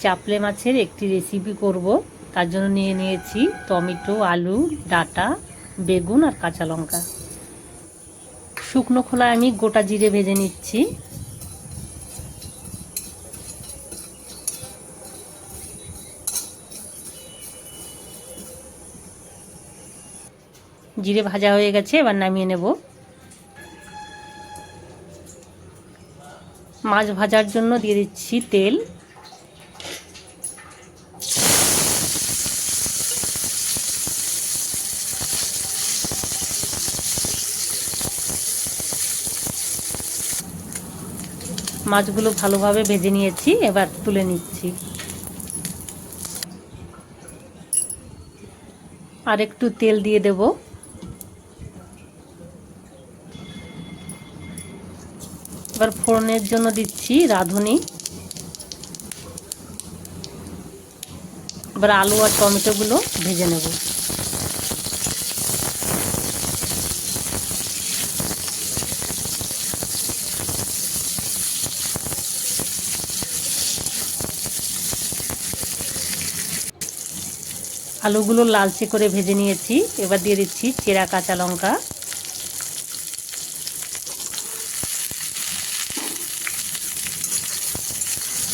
চাপলে মাছের একটি রেসিপি করব। তার জন্য নিয়ে নিয়েছি টমেটো, আলু, ডাঁটা, বেগুন আর কাঁচা লঙ্কা। শুকনো খোলায় আমি গোটা জিরে ভেজে নিচ্ছি। জিরে ভাজা হয়ে গেছে, এবার নামিয়ে নেব। মাছ ভাজার জন্য দিয়ে দিচ্ছি তেল। মাছগুলো ভালোভাবে ভেজে নিয়েছি, এবার তুলে নিচ্ছি। আর একটু তেল দিয়ে দেব। এবার ফোড়নের জন্য দিচ্ছি রাঁধুনি। এবার আলু আর টমেটোগুলো ভেজে নেব। আলুগুলো লালচে করে ভেজে নিয়েছি, এবার দিয়ে দিচ্ছি চেরা কাঁচা লঙ্কা।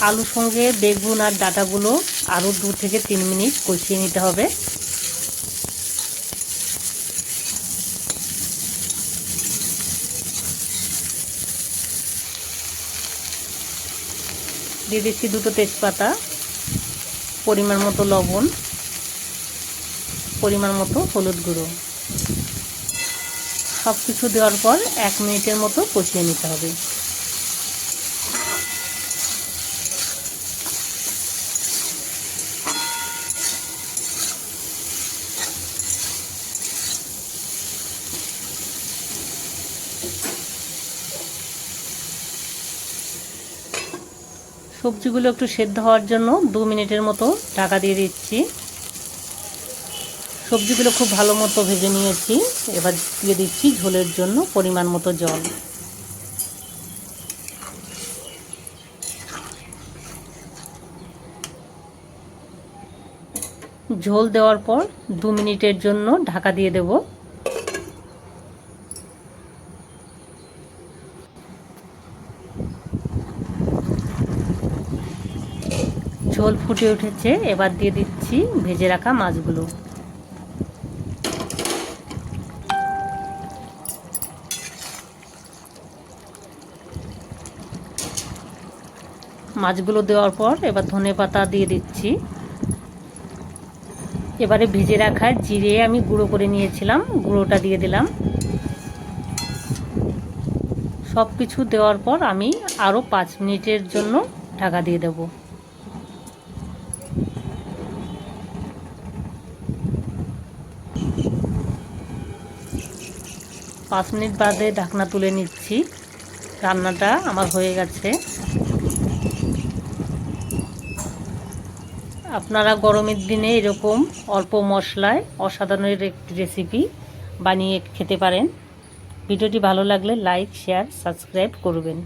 আলুর সঙ্গে বেগুন আর ডাঁটাগুলো আরও 2 থেকে 3 মিনিট কষিয়ে নিতে হবে। দিয়ে দিচ্ছি 2টো তেজপাতা, পরিমাণ মতো লবণ, পরিমাণ মতো হলুদ গুঁড়ো। সব কিছু দেওয়ার পর 1 মিনিটের মতো কষিয়ে নিতে হবে। সবজিগুলো একটু সেদ্ধ হওয়ার জন্য 2 মিনিটের মতো ঢাকা দিয়ে দিচ্ছি। সবজিগুলো খুব ভালো মতো ভেজে নিয়েছি, এবার দিয়ে দিচ্ছি ঝোলের জন্য পরিমাণ মতো জল। ঝোল দেওয়ার পর 2 মিনিটের জন্য ঢাকা দিয়ে দেব। ঝোল ফুটে উঠেছে, এবার দিয়ে দিচ্ছি ভেজে রাখা মাছগুলো। মাছগুলো দেওয়ার পর এবার ধনেপাতা দিয়ে দিচ্ছি। এবারে ভেজে রাখা জিরে আমি গুঁড়ো করে নিয়েছিলাম, গুঁড়োটা দিয়ে দিলাম। সব কিছু দেওয়ার পর আমি আরও 5 মিনিটের জন্য ঢাকা দিয়ে দেব। 5 মিনিট বাদে ঢাকনা তুলে নিচ্ছি। রান্নাটা আমার হয়ে গেছে। আপনারা গরমের দিনে এরকম অল্প মশলায় অসাধারণ একটি রেসিপি বানিয়ে খেতে পারেন। ভিডিওটি ভালো লাগলে লাইক, শেয়ার, সাবস্ক্রাইব করবেন।